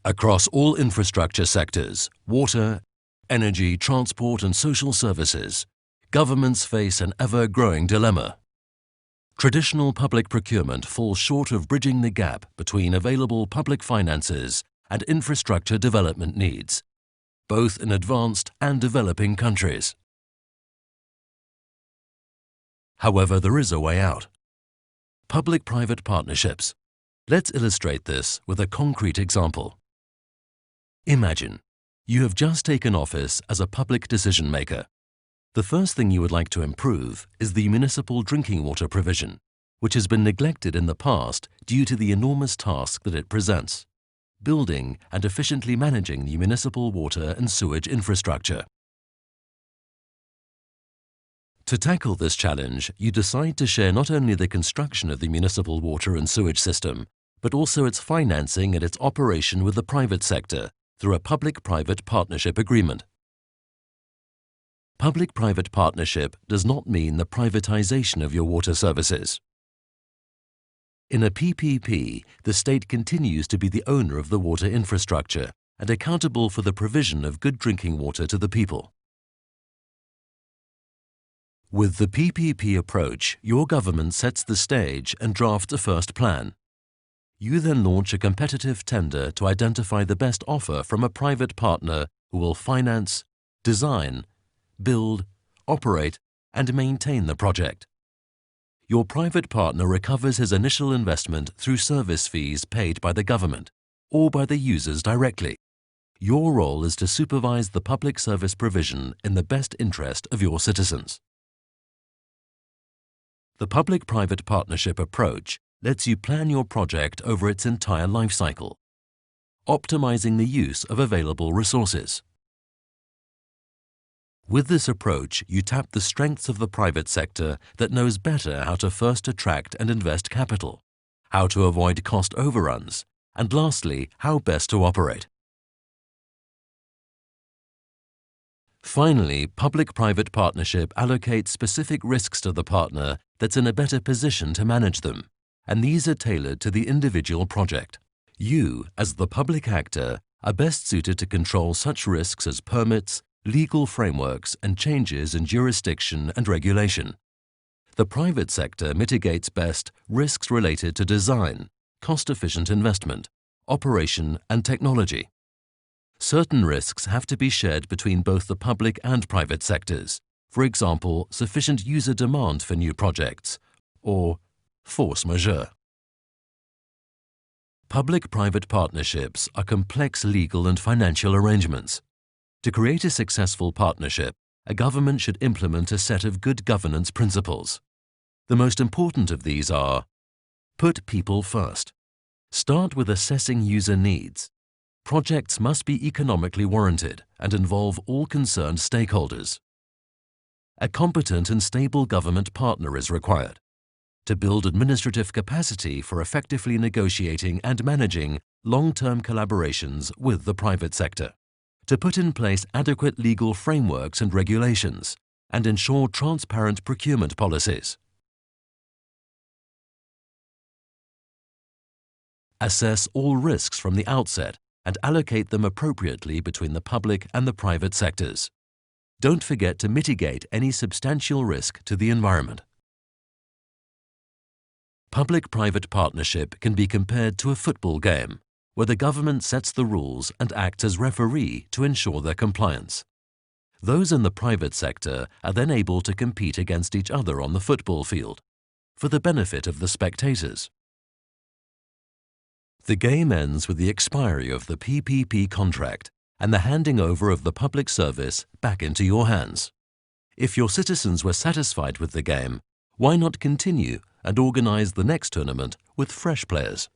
Across all infrastructure sectors, water, energy, transport and social services, governments face an ever-growing dilemma. Traditional public procurement falls short of bridging the gap between available public finances and infrastructure development needs, both in advanced and developing countries. However, there is a way out. Public-private partnerships. Let's illustrate this with a concrete example. Imagine, you have just taken office as a public decision maker. The first thing you would like to improve is the municipal drinking water provision, which has been neglected in the past due to the enormous task that it presents, building and efficiently managing the municipal water and sewage infrastructure. To tackle this challenge, you decide to share not only the construction of the municipal water and sewage system, but also its financing and its operation with the private sector through a public-private partnership agreement. Public-private partnership does not mean the privatization of your water services. In a PPP, the state continues to be the owner of the water infrastructure and accountable for the provision of good drinking water to the people. With the PPP approach, your government sets the stage and drafts a first plan. You then launch a competitive tender to identify the best offer from a private partner who will finance, design, build, operate, and maintain the project. Your private partner recovers his initial investment through service fees paid by the government or by the users directly. Your role is to supervise the public service provision in the best interest of your citizens. The public-private partnership approach lets you plan your project over its entire life cycle, optimizing the use of available resources. With this approach, you tap the strengths of the private sector that knows better how to first attract and invest capital, how to avoid cost overruns, and lastly, how best to operate. Finally, public-private partnership allocates specific risks to the partner that's in a better position to manage them, and these are tailored to the individual project. You, as the public actor, are best suited to control such risks as permits, legal frameworks, and changes in jurisdiction and regulation. The private sector mitigates best risks related to design, cost-efficient investment, operation, and technology. Certain risks have to be shared between both the public and private sectors, for example, sufficient user demand for new projects, or force majeure. Public-private partnerships are complex legal and financial arrangements. To create a successful partnership, a government should implement a set of good governance principles. The most important of these are: put people first. Start with assessing user needs. Projects must be economically warranted and involve all concerned stakeholders. A competent and stable government partner is required to build administrative capacity for effectively negotiating and managing long-term collaborations with the private sector, to put in place adequate legal frameworks and regulations, and ensure transparent procurement policies. Assess all risks from the outset and allocate them appropriately between the public and the private sectors. Don't forget to mitigate any substantial risk to the environment. Public-private partnership can be compared to a football game, where the government sets the rules and acts as referee to ensure their compliance. Those in the private sector are then able to compete against each other on the football field, for the benefit of the spectators. The game ends with the expiry of the PPP contract and the handing over of the public service back into your hands. If your citizens were satisfied with the game, why not continue and organize the next tournament with fresh players?